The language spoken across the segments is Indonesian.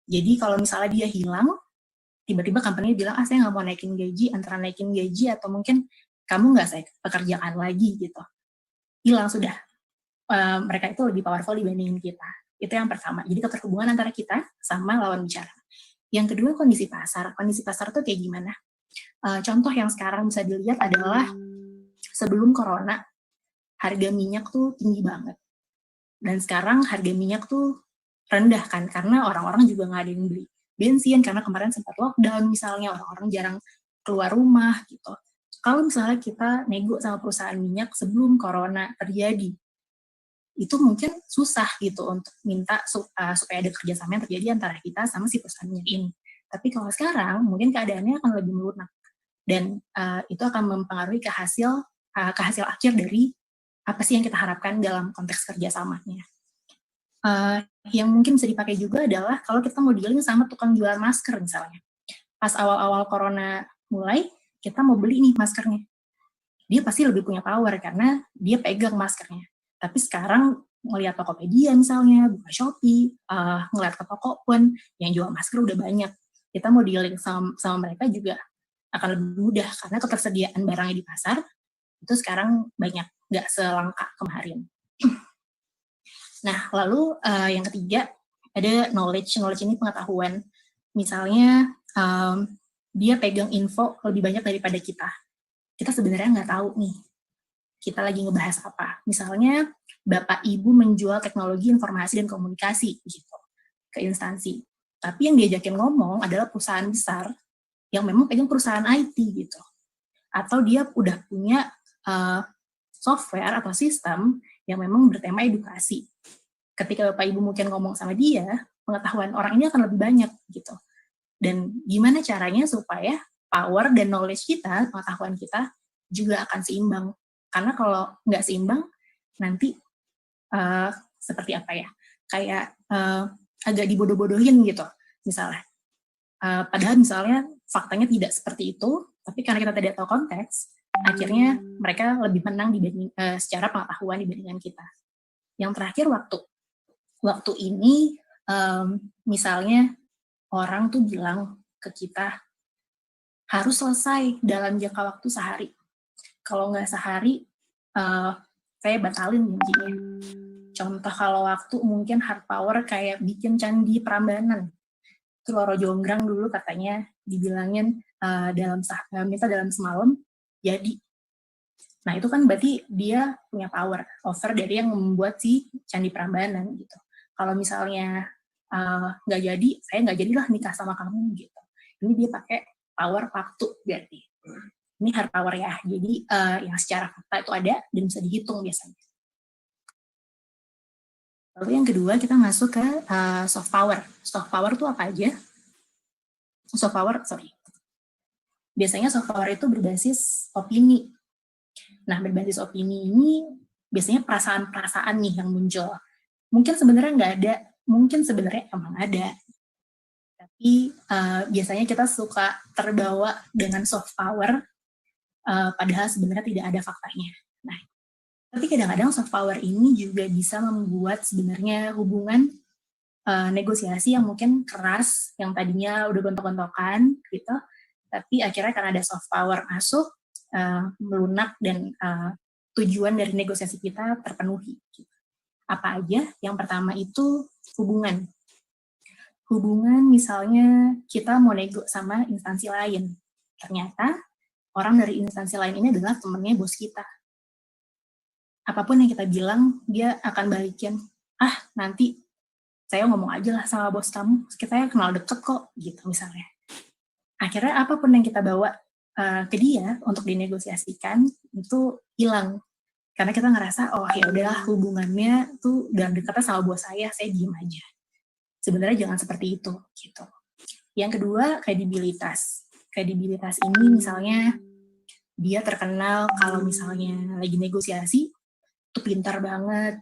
Jadi kalau misalnya dia hilang, tiba-tiba company bilang, saya nggak mau naikin gaji, antara naikin gaji atau mungkin kamu nggak saya pekerjaan lagi gitu. Hilang sudah. Mereka itu lebih powerful dibandingin kita. Itu yang pertama. Jadi keterhubungan antara kita sama lawan bicara. Yang kedua, kondisi pasar. Kondisi pasar tuh kayak gimana? Contoh yang sekarang bisa dilihat adalah sebelum corona, harga minyak tuh tinggi banget. Dan sekarang harga minyak tuh rendah kan, karena orang-orang juga nggak ada yang beli bensin, karena kemarin sempat lockdown misalnya, orang-orang jarang keluar rumah gitu. Kalau misalnya kita nego sama perusahaan minyak sebelum corona terjadi, itu mungkin susah gitu untuk minta supaya ada kerjasama yang terjadi antara kita sama si perusahaan minyak ini. Tapi kalau sekarang, mungkin keadaannya akan lebih melunak. Dan itu akan mempengaruhi ke hasil akhir dari apa sih yang kita harapkan dalam konteks kerjasamanya. Yang mungkin bisa dipakai juga adalah kalau kita mau dealing sama tukang jualan masker misalnya. Pas awal-awal corona mulai, kita mau beli nih maskernya. Dia pasti lebih punya power karena dia pegang maskernya. Tapi sekarang ngelihat Tokopedia misalnya, buka Shopee, ngelihat ke toko pun yang jual masker udah banyak. Kita mau dealing sama mereka juga akan lebih mudah karena ketersediaan barangnya di pasar itu sekarang banyak, nggak selangka kemarin. Nah, lalu yang ketiga ada knowledge. Knowledge ini pengetahuan. Misalnya dia pegang info lebih banyak daripada kita. Kita sebenarnya nggak tahu nih, kita lagi ngebahas apa. Misalnya Bapak Ibu menjual teknologi informasi dan komunikasi gitu ke instansi. Tapi yang diajakin ngomong adalah perusahaan besar yang memang pegang perusahaan IT gitu. Atau dia udah punya software atau sistem yang memang bertema edukasi. Ketika Bapak Ibu mungkin ngomong sama dia, pengetahuan orang ini akan lebih banyak gitu. Dan gimana caranya supaya power dan knowledge kita, pengetahuan kita juga akan seimbang. Karena kalau nggak seimbang, nanti seperti apa ya, kayak agak dibodoh-bodohin gitu, misalnya. Padahal misalnya faktanya tidak seperti itu, tapi karena kita tidak tahu konteks, akhirnya mereka lebih menang secara pengetahuan dibandingkan kita. Yang terakhir waktu. Waktu ini misalnya orang tuh bilang ke kita harus selesai dalam jangka waktu sehari. Kalau nggak sehari, saya batalin janjinya. Contoh kalau waktu mungkin hard power kayak bikin candi Prambanan. Itu Roro Jonggrang dulu katanya dibilangin minta dalam semalam jadi. Nah itu kan berarti dia punya power over dari yang membuat si Candi Prambanan gitu. Kalau misalnya nggak jadi, saya nggak jadilah nikah sama kamu gitu. Ini dia pakai power waktu berarti. Ini hard power ya. Jadi yang secara fakta itu ada dan bisa dihitung biasanya. Lalu yang kedua kita masuk ke soft power. Soft power itu apa aja? Biasanya soft power itu berbasis opini. Nah, berbasis opini ini biasanya perasaan-perasaan nih yang muncul. Mungkin sebenarnya nggak ada, mungkin sebenarnya emang ada. Tapi biasanya kita suka terbawa dengan soft power, padahal sebenarnya tidak ada faktanya. Nah, tapi kadang-kadang soft power ini juga bisa membuat sebenarnya hubungan negosiasi yang mungkin keras, yang tadinya udah gontok-gontokan gitu, tapi akhirnya karena ada soft power masuk, melunak dan tujuan dari negosiasi kita terpenuhi. Apa aja? Yang pertama itu hubungan. Hubungan misalnya kita mau nego sama instansi lain. Ternyata orang dari instansi lain ini adalah temennya bos kita. Apapun yang kita bilang, dia akan balikin, nanti saya ngomong aja lah sama bos kamu, kita kenal deket kok, gitu misalnya. Akhirnya apapun yang kita bawa ke dia untuk dinegosiasikan itu hilang. Karena kita ngerasa, ya udahlah hubungannya tuh dalam dekatnya sama bos saya diem aja. Sebenarnya jangan seperti itu, gitu. Yang kedua, kredibilitas. Kredibilitas ini misalnya dia terkenal kalau misalnya lagi negosiasi, tuh pintar banget,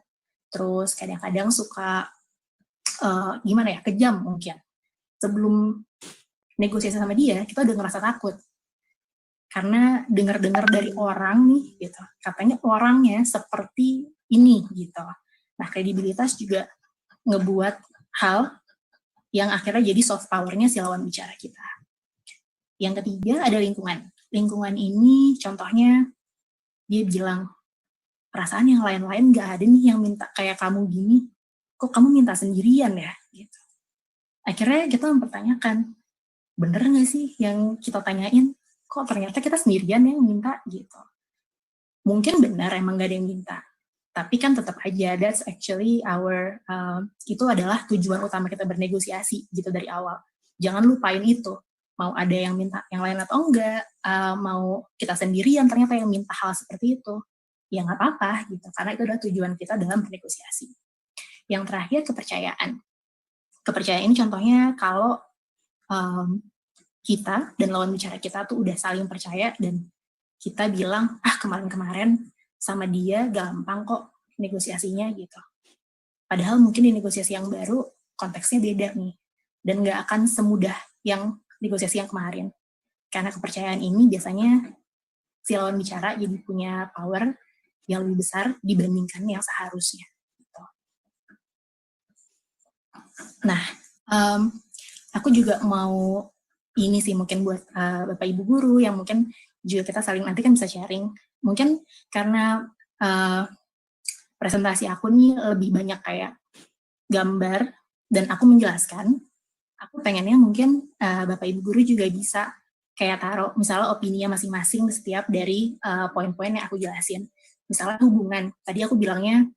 terus kadang-kadang suka kejam mungkin. Sebelum negosiasi sama dia, kita udah ngerasa takut. Karena dengar-dengar dari orang nih, gitu. Katanya orangnya seperti ini, gitu. Nah, kredibilitas juga ngebuat hal yang akhirnya jadi soft power-nya si lawan bicara kita. Yang ketiga ada lingkungan. Lingkungan ini contohnya dia bilang, perasaan yang lain-lain gak ada nih yang minta kayak kamu gini, kok kamu minta sendirian ya? Gitu. Akhirnya kita mempertanyakan, bener gak sih yang kita tanyain, kok ternyata kita sendirian yang minta gitu. Mungkin benar emang gak ada yang minta, tapi kan tetap aja that's actually our itu adalah tujuan utama kita bernegosiasi gitu dari awal. Jangan lupain itu. Mau ada yang minta yang lain atau enggak, mau kita sendirian ternyata yang minta hal seperti itu, ya nggak apa-apa gitu, karena itu adalah tujuan kita dalam bernegosiasi. Yang terakhir kepercayaan. Kepercayaan ini contohnya kalau kita dan lawan bicara kita tuh udah saling percaya dan kita bilang, kemarin-kemarin sama dia gampang kok negosiasinya gitu. Padahal mungkin di negosiasi yang baru konteksnya beda nih, dan nggak akan semudah yang negosiasi yang kemarin. Karena kepercayaan ini biasanya si lawan bicara jadi punya power yang lebih besar dibandingkan yang seharusnya. Gitu. Nah, aku juga mau ini sih mungkin buat Bapak Ibu guru yang mungkin juga kita saling nanti kan bisa sharing. Mungkin karena presentasi aku nih lebih banyak kayak gambar dan aku menjelaskan, aku pengennya mungkin Bapak Ibu guru juga bisa kayak taruh misalnya opininya masing-masing setiap dari poin-poin yang aku jelasin. Misalnya hubungan, tadi aku bilangnya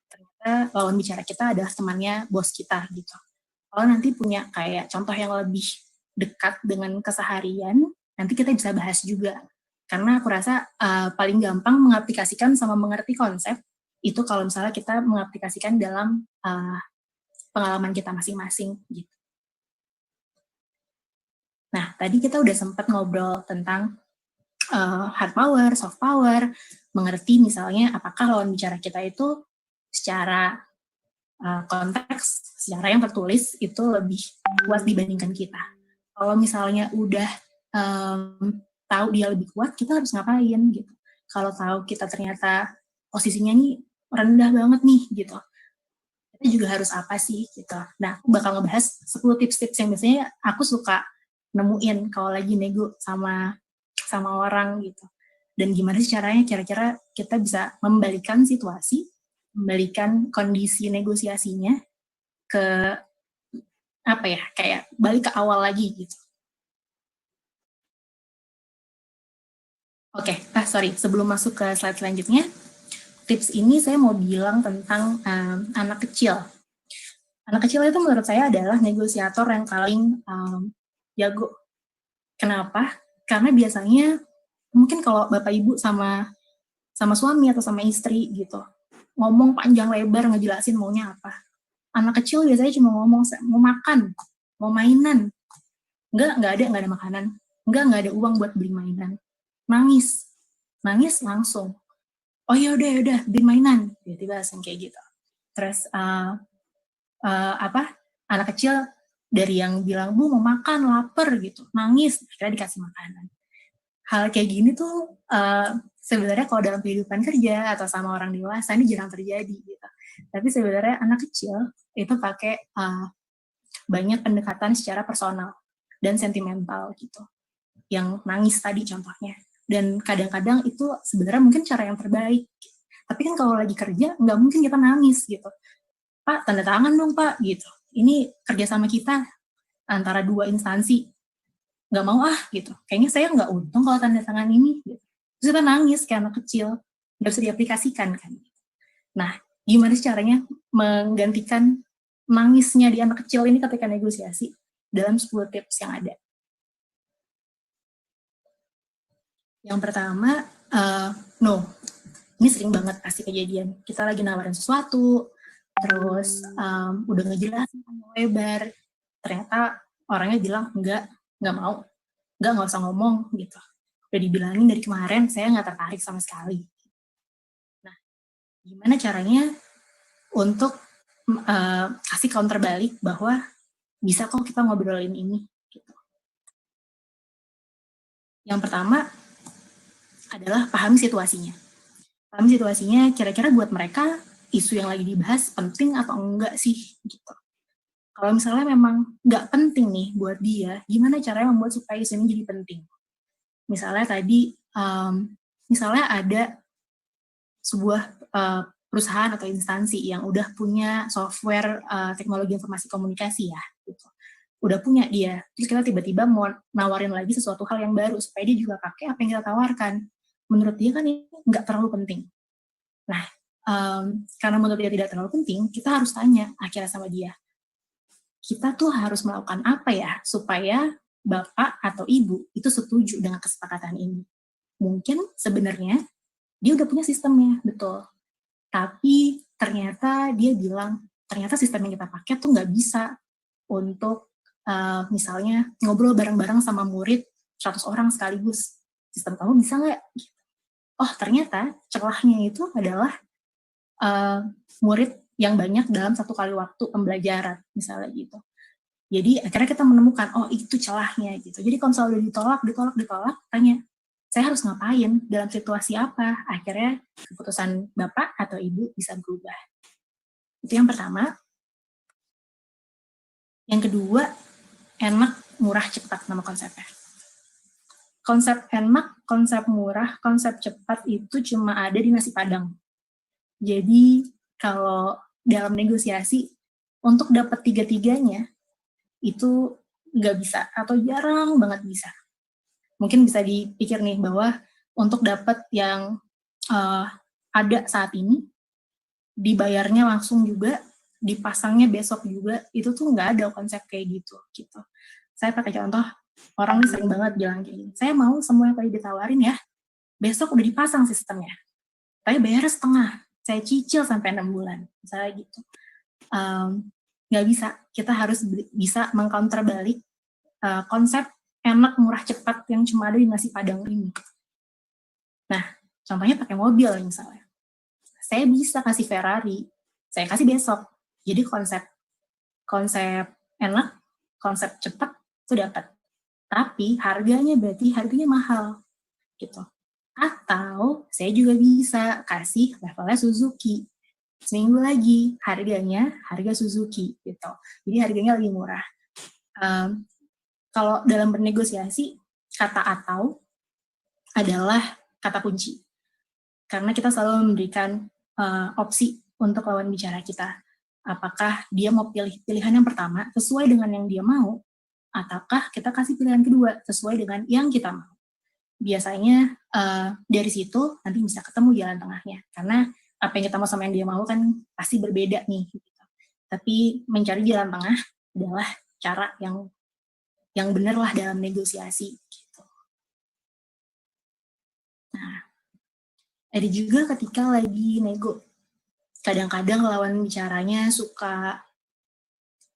ternyata lawan bicara kita adalah temannya bos kita gitu. Kalau nanti punya kayak contoh yang lebih dekat dengan keseharian, nanti kita bisa bahas juga. Karena aku rasa paling gampang mengaplikasikan sama mengerti konsep itu kalau misalnya kita mengaplikasikan dalam pengalaman kita masing-masing gitu. Nah, tadi kita udah sempat ngobrol tentang hard power, soft power, mengerti misalnya apakah lawan bicara kita itu secara konteks, secara yang tertulis itu lebih kuat dibandingkan kita. Kalau misalnya udah tahu dia lebih kuat, kita harus ngapain gitu. Kalau tahu kita ternyata posisinya nih rendah banget nih gitu, kita juga harus apa sih gitu. Nah, aku bakal ngebahas 10 tips-tips yang biasanya aku suka nemuin kalau lagi nego sama orang gitu. Dan gimana sih caranya kira-kira kita bisa membalikan situasi, membalikan kondisi negosiasinya ke apa ya, kayak balik ke awal lagi gitu. Oke, sorry, sebelum masuk ke slide selanjutnya, tips ini saya mau bilang tentang anak kecil. Anak kecil itu menurut saya adalah negosiator yang paling jago. Kenapa? Karena biasanya mungkin kalau bapak ibu sama suami atau sama istri gitu, ngomong panjang lebar ngejelasin maunya apa. Anak kecil biasanya cuma ngomong mau makan, mau mainan. Nggak ada makanan. Nggak ada uang buat beli mainan. Nangis langsung. Oh ya udah beli mainan. Tiba-tiba langsung kayak gitu. Terus anak kecil dari yang bilang bu mau makan lapar gitu, nangis akhirnya dikasih makanan. Hal kayak gini tuh sebenarnya kalau dalam kehidupan kerja atau sama orang dewasa ini jarang terjadi gitu. Tapi sebenarnya anak kecil itu pakai banyak pendekatan secara personal dan sentimental gitu. Yang nangis tadi contohnya. Dan kadang-kadang itu sebenarnya mungkin cara yang terbaik. Tapi kan kalau lagi kerja nggak mungkin kita nangis gitu. Pak, tanda tangan dong Pak gitu. Ini kerjasama kita antara dua instansi. Nggak mau gitu. Kayaknya saya nggak untung kalau tanda tangan ini. Gitu. Terus kita nangis kayak anak kecil. Nggak bisa diaplikasikan kan. Nah, gimana sih caranya menggantikan nangisnya di anak kecil ini ketika negosiasi dalam 10 tips yang ada. Yang pertama, no. Ini sering banget pasti kejadian. Kita lagi nawarin sesuatu, terus udah ngejelasin lebar, ternyata orangnya bilang enggak mau, nggak usah ngomong gitu. Udah dibilangin dari kemarin, saya nggak tertarik sama sekali. Nah, gimana caranya untuk kasih counter balik bahwa bisa kok kita ngobrolin ini. Gitu. Yang pertama adalah pahami situasinya. Pahami situasinya kira-kira buat mereka isu yang lagi dibahas penting atau enggak sih gitu. Kalau misalnya memang nggak penting nih buat dia, gimana caranya membuat supaya isu ini jadi penting? Misalnya tadi, misalnya ada sebuah perusahaan atau instansi yang udah punya software teknologi informasi komunikasi ya, gitu. Udah punya dia, terus kita tiba-tiba mau nawarin lagi sesuatu hal yang baru supaya dia juga pakai apa yang kita tawarkan. Menurut dia kan ini nggak terlalu penting. Nah, karena menurut dia tidak terlalu penting, kita harus tanya akhirnya sama dia, kita tuh harus melakukan apa ya supaya bapak atau ibu itu setuju dengan kesepakatan ini. Mungkin sebenarnya dia udah punya sistemnya, betul. Tapi ternyata dia bilang, ternyata sistem yang kita pakai tuh nggak bisa untuk misalnya ngobrol bareng-bareng sama murid 100 orang sekaligus. Sistem kamu bisa nggak? Oh, ternyata celahnya itu adalah murid yang banyak dalam satu kali waktu pembelajaran, misalnya gitu. Jadi akhirnya kita menemukan, oh itu celahnya gitu. Jadi kalau misalnya udah ditolak, tanya, saya harus ngapain, dalam situasi apa? Akhirnya keputusan bapak atau ibu bisa berubah. Itu yang pertama. Yang kedua, enak, murah, cepat nama konsepnya. Konsep enak, konsep murah, konsep cepat itu cuma ada di nasi Padang. Jadi kalau dalam negosiasi, untuk dapat tiga-tiganya, itu nggak bisa, atau jarang banget bisa. Mungkin bisa dipikir nih bahwa untuk dapat yang ada saat ini, dibayarnya langsung juga, dipasangnya besok juga, itu tuh nggak ada konsep kayak gitu. Saya pakai contoh, orang nih sering banget bilang gini, saya mau semua yang tadi ditawarin ya, besok udah dipasang sistemnya, tapi bayarnya setengah, saya cicil sampai 6 bulan, misalnya gitu. Nggak bisa, kita harus bisa mengcounter balik konsep enak, murah, cepat yang cuma ada di nasi Padang ini. Nah, contohnya pakai mobil misalnya. Saya bisa kasih Ferrari, saya kasih besok. Jadi konsep enak, konsep cepat itu dapat. Tapi harganya berarti harganya mahal gitu. Atau saya juga bisa kasih levelnya Suzuki. Seminggu lagi harganya harga Suzuki gitu. Jadi harganya lebih murah. Kalau dalam bernegosiasi, kata atau adalah kata kunci. Karena kita selalu memberikan opsi untuk lawan bicara kita. Apakah dia mau pilih pilihan yang pertama sesuai dengan yang dia mau, ataukah kita kasih pilihan kedua sesuai dengan yang kita mau. Biasanya dari situ nanti bisa ketemu jalan tengahnya. Karena apa yang kita mau sama yang dia mau kan pasti berbeda nih. Gitu. Tapi mencari jalan tengah adalah cara yang benar lah dalam negosiasi. Gitu. Nah, ada juga ketika lagi nego. Kadang-kadang lawan bicaranya suka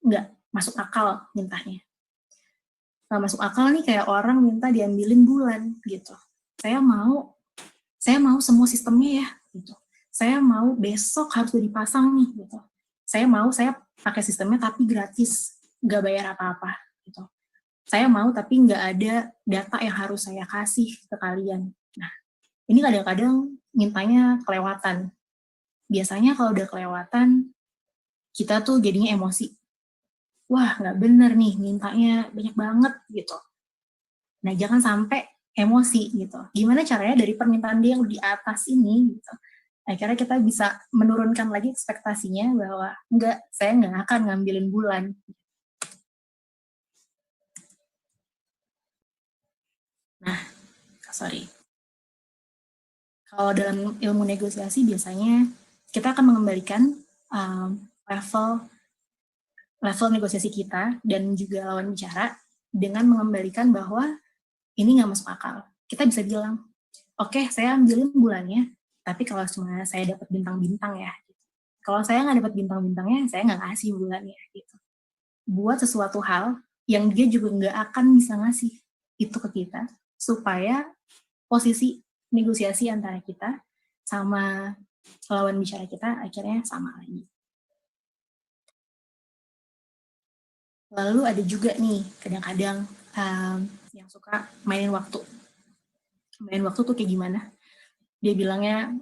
nggak masuk akal mintanya. Nggak masuk akal nih kayak orang minta diambilin bulan gitu. Saya mau semua sistemnya ya gitu. Saya mau besok harus dipasang nih gitu. Saya pakai sistemnya tapi gratis, nggak bayar apa-apa gitu. Saya mau tapi nggak ada data yang harus saya kasih ke kalian. Nah, ini kadang-kadang mintanya kelewatan. Biasanya kalau udah kelewatan, kita tuh jadinya emosi. Wah, nggak bener nih, mintanya banyak banget gitu. Nah, jangan sampai emosi gitu. Gimana caranya dari permintaan dia yang di atas ini gitu, akhirnya kita bisa menurunkan lagi ekspektasinya bahwa enggak, saya nggak akan ngambilin bulan. Nah, sorry. Kalau dalam ilmu negosiasi biasanya kita akan mengembalikan level negosiasi kita dan juga lawan bicara dengan mengembalikan bahwa ini nggak masuk akal. Kita bisa bilang, oke, saya ambilin bulannya, tapi kalau cuma saya dapat bintang-bintang ya. Kalau saya nggak dapat bintang-bintangnya, saya nggak ngasih bulannya. Gitu. Buat sesuatu hal yang dia juga nggak akan bisa ngasih itu ke kita, supaya posisi negosiasi antara kita sama lawan bicara kita akhirnya sama lagi. Lalu ada juga nih, kadang-kadang yang suka mainin waktu. Main waktu tuh kayak gimana? Dia bilangnya,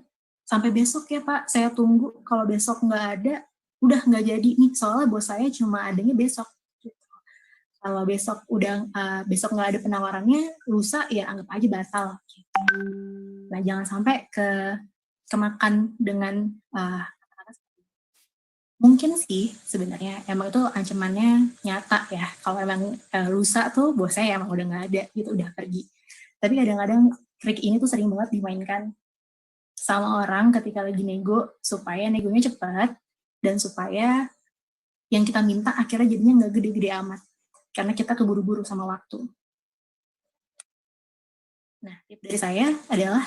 sampai besok ya Pak, saya tunggu, kalau besok nggak ada, udah nggak jadi nih, soalnya bos saya cuma adanya besok. Gitu. Kalau besok udah besok nggak ada penawarannya, lusa ya anggap aja batal. Gitu. Nah jangan sampai kemakan dengan mungkin sih sebenarnya emang itu ancamannya nyata ya. Kalau emang lusa tuh bosnya emang udah nggak ada gitu, udah pergi. Tapi kadang-kadang trik ini tuh sering banget dimainkan sama orang ketika lagi nego supaya negonya cepat dan supaya yang kita minta akhirnya jadinya nggak gede-gede amat karena kita keburu-buru sama waktu. Nah, tip dari saya adalah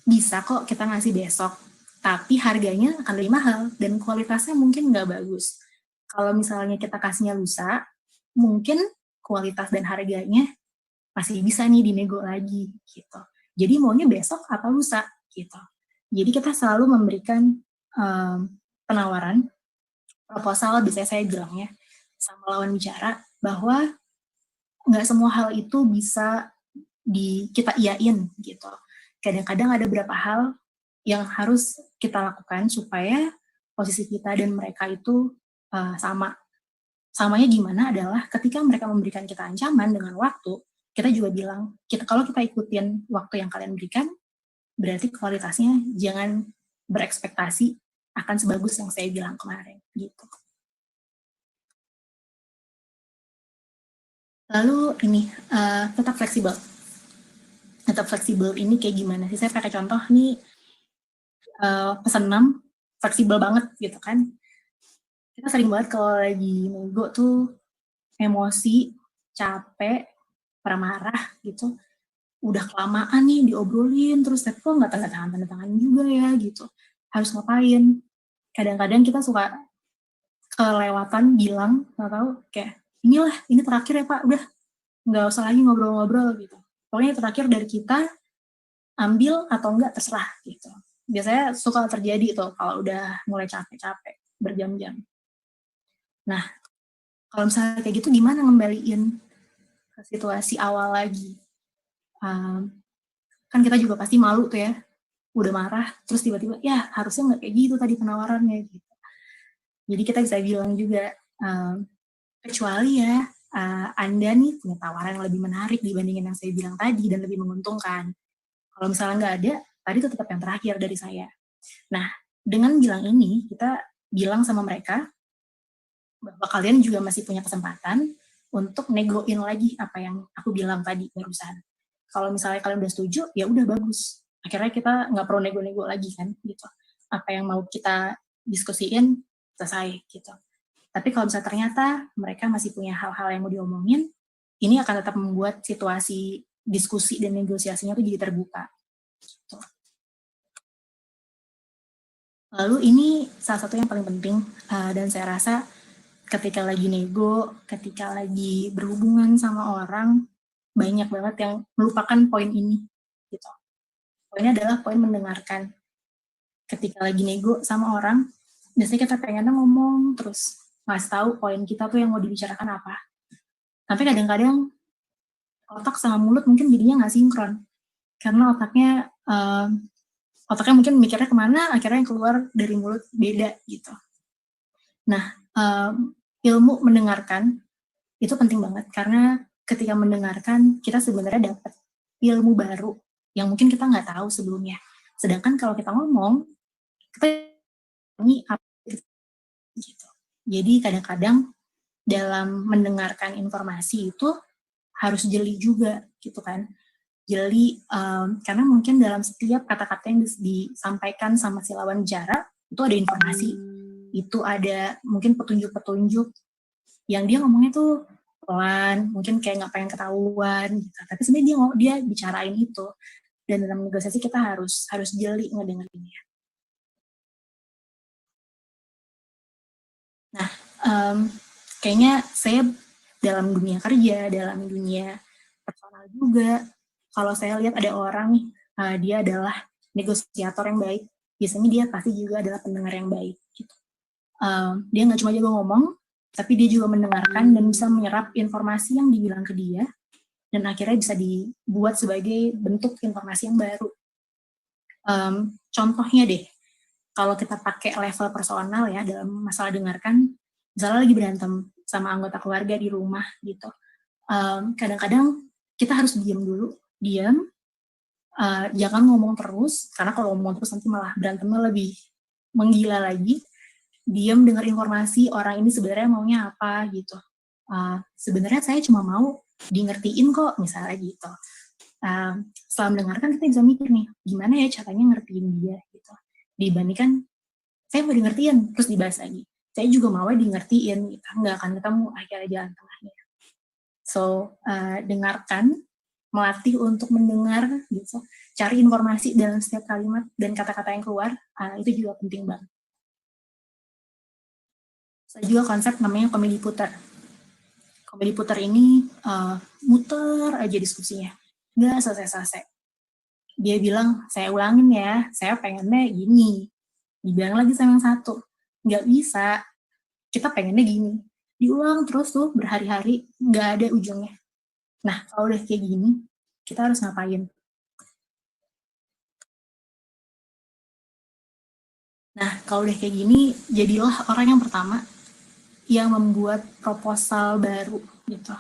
bisa kok kita ngasih besok, tapi harganya akan lebih mahal dan kualitasnya mungkin nggak bagus. Kalau misalnya kita kasihnya lusa, mungkin kualitas dan harganya masih bisa nih dinego lagi gitu. Jadi maunya besok atau lusa gitu. Jadi kita selalu memberikan penawaran, proposal biasanya saya bilangnya sama lawan bicara bahwa nggak semua hal itu bisa kita iyain gitu. Kadang-kadang ada beberapa hal yang harus kita lakukan supaya posisi kita dan mereka itu sama. Samanya gimana adalah ketika mereka memberikan kita ancaman dengan waktu, kita juga bilang, kalau kita ikutin waktu yang kalian berikan, berarti kualitasnya jangan berekspektasi akan sebagus yang saya bilang kemarin. Gitu. Lalu ini, tetap fleksibel. Tetap fleksibel ini kayak gimana sih? Saya pakai contoh nih, pesan 6, fleksibel banget gitu kan. Kita sering banget kalau lagi nego tuh emosi, capek, marah-marah gitu. Udah kelamaan nih diobrolin, terus tapi kok nggak tanda tangan juga ya gitu. Harus ngapain? Kadang-kadang kita suka kelewatan bilang, nggak tahu kayak, inilah, ini terakhir ya Pak, udah nggak usah lagi ngobrol-ngobrol gitu. Pokoknya terakhir dari kita, ambil atau enggak terserah gitu. Biasanya suka terjadi tuh kalau udah mulai capek-capek berjam-jam. Nah, kalau misalnya kayak gitu gimana ngembaliin ke situasi awal lagi? Kan kita juga pasti malu tuh ya, udah marah, terus tiba-tiba, ya harusnya nggak kayak gitu tadi penawarannya gitu. Jadi kita bisa bilang juga, kecuali ya Anda nih punya tawaran yang lebih menarik dibandingin yang saya bilang tadi dan lebih menguntungkan. Kalau misalnya nggak ada, tadi itu tetap yang terakhir dari saya. Nah, dengan bilang ini, kita bilang sama mereka bahwa kalian juga masih punya kesempatan untuk negoin lagi apa yang aku bilang tadi barusan. Kalau misalnya kalian udah setuju, ya udah bagus. Akhirnya kita nggak perlu nego-nego lagi kan, gitu. Apa yang mau kita diskusiin, selesai, gitu. Tapi kalau misalnya ternyata mereka masih punya hal-hal yang mau diomongin, ini akan tetap membuat situasi diskusi dan negosiasinya tuh jadi terbuka. Gitu. Lalu ini salah satu yang paling penting, dan saya rasa ketika lagi nego, ketika lagi berhubungan sama orang, banyak banget yang melupakan poin ini. Gitu. Poinnya adalah poin mendengarkan. Ketika lagi nego sama orang, biasanya kita pengennya ngomong terus ngasih tahu poin kita tuh yang mau dibicarakan apa. Tapi kadang-kadang otak sama mulut mungkin jadinya nggak sinkron. Karena otaknya mungkin mikirnya kemana, akhirnya yang keluar dari mulut beda gitu. Nah, ilmu mendengarkan itu penting banget karena ketika mendengarkan kita sebenarnya dapat ilmu baru yang mungkin kita nggak tahu sebelumnya. Sedangkan kalau kita ngomong, kita ini apa gitu. Jadi kadang-kadang dalam mendengarkan informasi itu harus jeli juga gitu kan. Jeli karena mungkin dalam setiap kata-kata yang disampaikan sama si lawan bicara itu ada informasi, itu ada mungkin petunjuk-petunjuk yang dia ngomongnya tuh pelan, mungkin kayak nggak pengen ketahuan gitu. Tapi sebenarnya dia bicarain itu. Dan dalam negosiasi kita harus jeli ngedengerinnya. Nah, kayaknya saya dalam dunia kerja, dalam dunia personal juga, kalau saya lihat ada orang nih, dia adalah negosiator yang baik, biasanya dia pasti juga adalah pendengar yang baik. Gitu. Dia nggak cuma jago ngomong, tapi dia juga mendengarkan dan bisa menyerap informasi yang dibilang ke dia, dan akhirnya bisa dibuat sebagai bentuk informasi yang baru. Contohnya deh, kalau kita pakai level personal ya dalam masalah dengarkan, misalnya lagi berantem sama anggota keluarga di rumah gitu, kadang-kadang kita harus diam dulu, jangan ngomong terus, karena kalau ngomong terus nanti malah berantemnya lebih menggila lagi. Diam, dengar informasi orang ini sebenarnya maunya apa gitu. Sebenarnya saya cuma mau di ngertiin kok, misalnya gitu. Setelah mendengarkan kita bisa mikir nih, gimana ya caranya ngertiin dia gitu. Dibandingkan saya mau di ngertiin terus dibahas lagi. Saya juga mau di ngertiin, gitu. Nggak akan ketemu akhirnya jalan tengahnya. So, dengarkan, melatih untuk mendengar gitu. Cari informasi dalam setiap kalimat dan kata-kata yang keluar, itu juga penting banget. Saya juga konsep namanya komedi putar. Komedi putar ini muter aja diskusinya, nggak selesai-selesai. Dia bilang, saya ulangin ya, saya pengennya gini. Dibilang lagi sama yang satu, nggak bisa, kita pengennya gini. Diulang terus tuh berhari-hari, nggak ada ujungnya. Nah, kalau udah kayak gini, kita harus ngapain? Nah, kalau udah kayak gini, jadilah orang yang pertama yang membuat proposal baru gitu.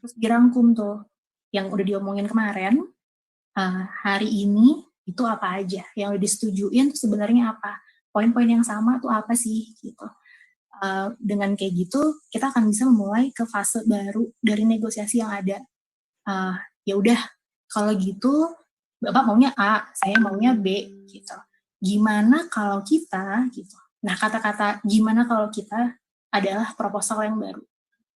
Terus dirangkum tuh, yang udah diomongin kemarin, hari ini itu apa aja, yang udah disetujuin tuh sebenarnya apa, poin-poin yang sama tuh apa sih gitu. Dengan kayak gitu, kita akan bisa memulai ke fase baru dari negosiasi yang ada. Ya udah, kalau gitu, Bapak maunya A, saya maunya B, gitu. Gimana kalau kita, gitu. Nah, kata-kata gimana kalau kita adalah proposal yang baru,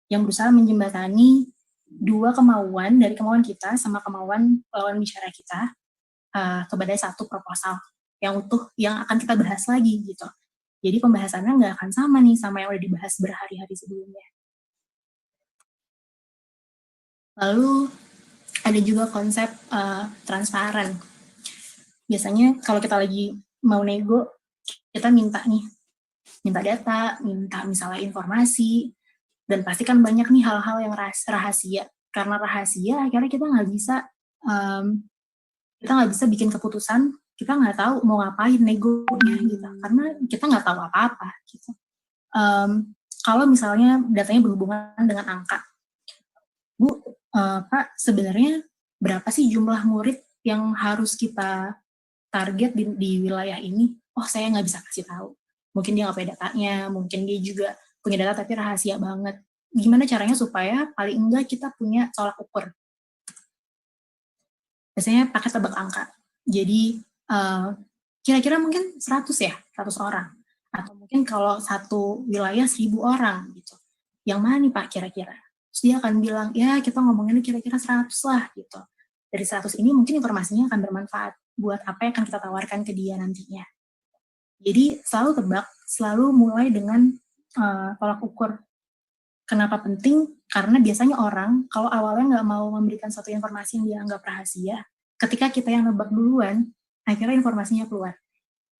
yang berusaha menjembatani dua kemauan dari kemauan kita sama kemauan lawan bicara kita kepada satu proposal yang utuh yang akan kita bahas lagi gitu. Jadi pembahasannya nggak akan sama nih sama yang udah dibahas berhari-hari sebelumnya. Lalu ada juga konsep transparan. Biasanya kalau kita lagi mau nego, kita minta data, minta misalnya informasi, dan pasti kan banyak nih hal-hal yang rahasia. Karena rahasia, akhirnya kita nggak bisa bikin keputusan, kita nggak tahu mau ngapain negonya gitu, karena kita nggak tahu apa-apa gitu. Kalau misalnya datanya berhubungan dengan angka, Bu, Pak, sebenarnya berapa sih jumlah murid yang harus kita target di wilayah ini? Oh, saya nggak bisa kasih tahu. Mungkin dia nggak punya datanya, mungkin dia juga punya data tapi rahasia banget. Gimana caranya supaya paling enggak kita punya tolak ukur? Biasanya pakai tebak angka. Jadi kira-kira mungkin 100 ya, 100 orang. Atau mungkin kalau satu wilayah 1000 orang gitu. Yang mana nih Pak kira-kira? Terus dia akan bilang, ya kita ngomongin kira-kira 100 lah gitu. Dari 100 ini mungkin informasinya akan bermanfaat buat apa yang akan kita tawarkan ke dia nantinya. Jadi selalu tebak, selalu mulai dengan tolak ukur. Kenapa penting? Karena biasanya orang kalau awalnya nggak mau memberikan suatu informasi yang dianggap rahasia, ketika kita yang nebak duluan, akhirnya informasinya keluar.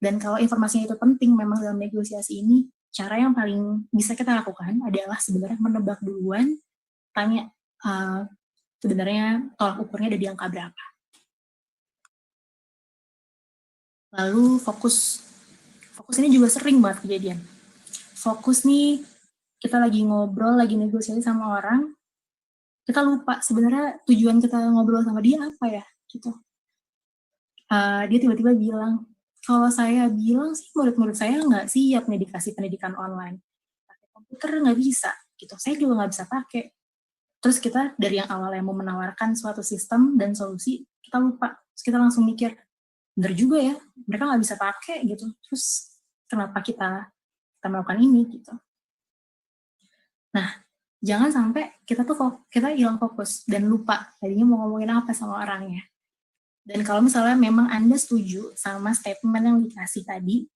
Dan kalau informasinya itu penting memang dalam negosiasi ini, cara yang paling bisa kita lakukan adalah sebenarnya menebak duluan, tanya sebenarnya tolak ukurnya ada di angka berapa. Lalu fokus ini juga sering banget kejadian. Fokus nih, kita lagi ngobrol, lagi negosiasi sama orang, kita lupa sebenarnya tujuan kita ngobrol sama dia apa ya gitu. Dia tiba-tiba bilang, kalau saya bilang sih murid-murid saya nggak siap nih dikasih pendidikan online, pakai komputer nggak bisa gitu, saya juga nggak bisa pakai. Terus kita dari yang awalnya mau menawarkan suatu sistem dan solusi, kita lupa. Terus kita langsung mikir, bener juga ya, mereka nggak bisa pakai gitu, terus kenapa kita melakukan ini gitu. Nah, jangan sampai kita hilang fokus dan lupa tadinya mau ngomongin apa sama orangnya. Dan kalau misalnya memang Anda setuju sama statement yang dikasih tadi,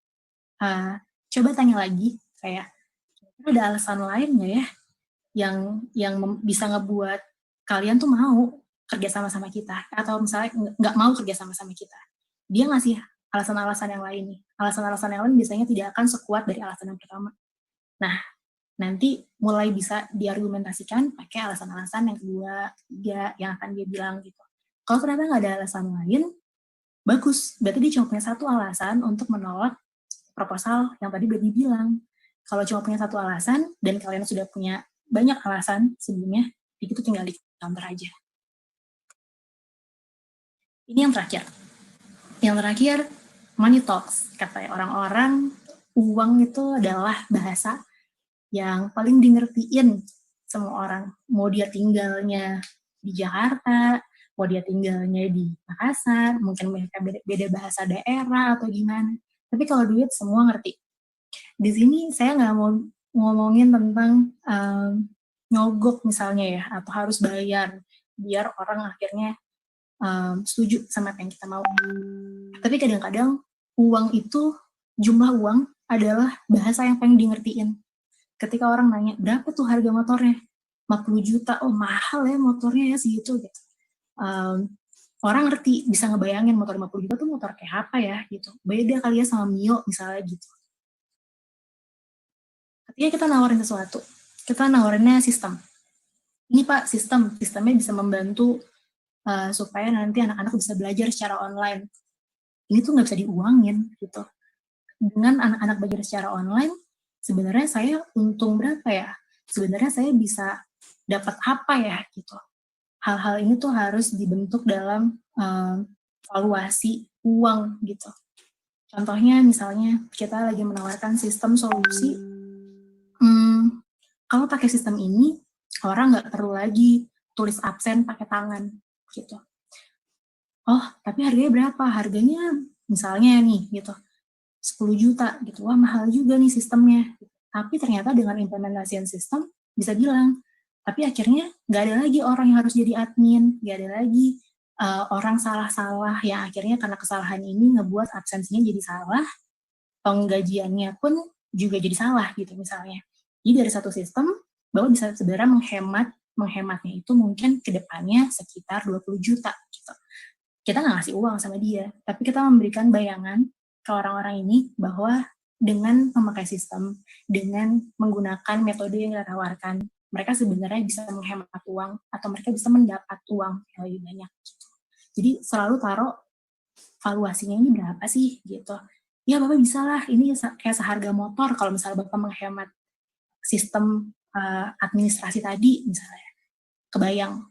coba tanya lagi, kayak, ada alasan lain nggak ya yang bisa ngebuat kalian tuh mau kerja sama kita, atau misalnya nggak mau kerja sama kita. Dia ngasih alasan-alasan yang lain nih. Alasan-alasan yang lain biasanya tidak akan sekuat dari alasan yang pertama. Nah, nanti mulai bisa diargumentasikan pakai alasan-alasan yang kedua, ketiga, yang akan dia bilang gitu. Kalau ternyata nggak ada alasan lain, bagus. Berarti dia cuma punya satu alasan untuk menolak proposal yang tadi Baby bilang. Kalau cuma punya satu alasan, dan kalian sudah punya banyak alasan sebelumnya, itu tinggal di counter aja. Ini yang terakhir. Yang terakhir, money talks. Kata orang-orang, uang itu adalah bahasa yang paling dingertiin semua orang. Mau dia tinggalnya di Jakarta, mau dia tinggalnya di Makassar, mungkin mereka beda bahasa daerah atau gimana. Tapi kalau duit semua ngerti. Di sini saya nggak mau ngomongin tentang nyogok misalnya ya, atau harus bayar biar orang akhirnya setuju sama apa yang kita mau. Tapi kadang-kadang uang itu, jumlah uang adalah bahasa yang paling dingertiin. Ketika orang nanya, berapa tuh harga motornya? 50 juta, oh mahal ya motornya ya segitu gitu. Orang ngerti, bisa ngebayangin motor 50 juta tuh motor kayak apa ya gitu. Beda kali ya sama Mio misalnya gitu. Ketika kita nawarin sesuatu, kita nawarinnya sistem. Ini Pak, sistemnya bisa membantu supaya nanti anak-anak bisa belajar secara online. Ini tuh nggak bisa diuangin gitu. Dengan anak-anak belajar secara online, sebenarnya saya untung berapa ya? Sebenarnya saya bisa dapat apa ya gitu. Hal-hal ini tuh harus dibentuk dalam valuasi uang gitu. Contohnya misalnya kita lagi menawarkan sistem solusi, kalau pakai sistem ini orang nggak perlu lagi tulis absen pakai tangan gitu. Oh, tapi harganya berapa? Harganya misalnya nih gitu 10 juta gitu. Wah, mahal juga nih sistemnya. Tapi ternyata dengan implementasian sistem bisa bilang, tapi akhirnya nggak ada lagi orang yang harus jadi admin, nggak ada lagi orang salah-salah yang akhirnya karena kesalahan ini ngebuat absensinya jadi salah, penggajiannya pun juga jadi salah gitu misalnya. Jadi dari satu sistem, bahwa bisa sebenarnya menghematnya itu mungkin ke depannya sekitar 20 juta gitu. Kita nggak ngasih uang sama dia, tapi kita memberikan bayangan ke orang-orang ini bahwa dengan memakai sistem, dengan menggunakan metode yang kita tawarkan, mereka sebenarnya bisa menghemat uang atau mereka bisa mendapat uang yang lebih banyak. Gitu. Jadi selalu taruh valuasinya ini berapa sih gitu. Ya Bapak bisa lah, ini kayak seharga motor kalau misalnya Bapak menghemat sistem administrasi tadi misalnya. Kebayang.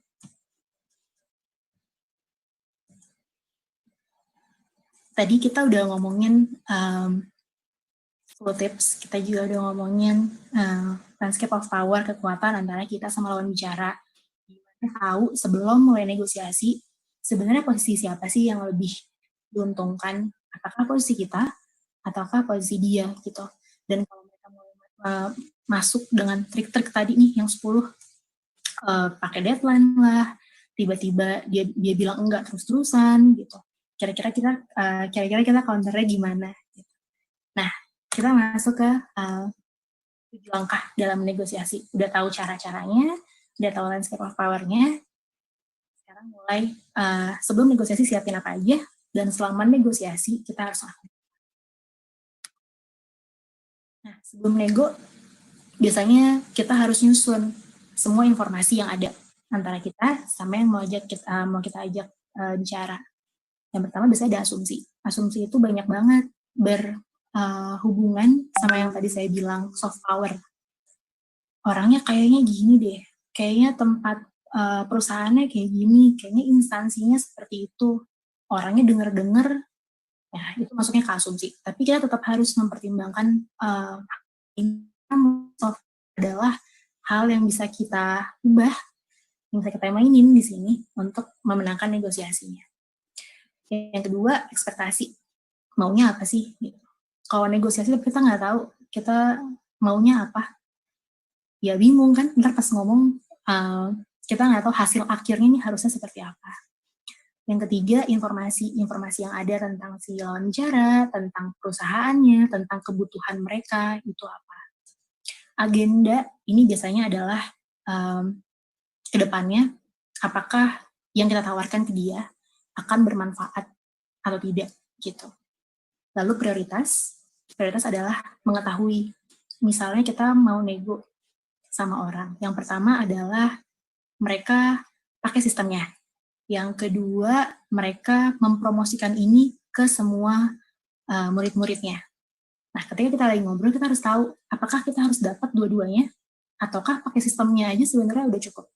Tadi kita udah ngomongin full tips, kita juga udah ngomongin landscape of power, kekuatan antara kita sama lawan bicara. Gimana tahu sebelum mulai negosiasi, sebenarnya posisi siapa sih yang lebih diuntungkan? Apakah posisi kita, ataukah posisi dia gitu. Dan kalau mereka mulai masuk dengan trik-trik tadi nih, yang 10, pakai deadline lah, tiba-tiba dia bilang enggak terus-terusan gitu. Kira-kira kita counternya gimana? Gitu. Nah, kita masuk ke 7 langkah dalam negosiasi. Udah tahu cara-caranya, udah tahu landscape of power-nya. Sekarang mulai sebelum negosiasi siapin apa aja, dan selama negosiasi kita harus lakukan. Nah, sebelum nego, biasanya kita harus nyusun semua informasi yang ada antara kita sama yang mau kita ajak bicara. Yang pertama biasanya ada asumsi. Asumsi itu banyak banget berhubungan sama yang tadi saya bilang, soft power. Orangnya kayaknya gini deh, kayaknya tempat perusahaannya kayak gini, kayaknya instansinya seperti itu. Orangnya denger-denger, ya itu masuknya ke asumsi. Tapi kita tetap harus mempertimbangkan soft adalah hal yang bisa kita ubah, yang bisa kita mainin di sini untuk memenangkan negosiasinya. Yang kedua, ekspektasi. Maunya apa sih? Kalau negosiasi kita nggak tahu kita maunya apa. Ya bingung kan, ntar pas ngomong kita nggak tahu hasil akhirnya ini harusnya seperti apa. Yang ketiga, informasi yang ada tentang si lawan bicara, tentang perusahaannya, tentang kebutuhan mereka, itu apa. Agenda ini biasanya adalah ke depannya, apakah yang kita tawarkan ke dia akan bermanfaat atau tidak, gitu. Lalu prioritas adalah mengetahui, misalnya kita mau nego sama orang. Yang pertama adalah mereka pakai sistemnya. Yang kedua, mereka mempromosikan ini ke semua murid-muridnya. Nah, ketika kita lagi ngobrol, kita harus tahu apakah kita harus dapat dua-duanya, ataukah pakai sistemnya aja sebenarnya udah cukup.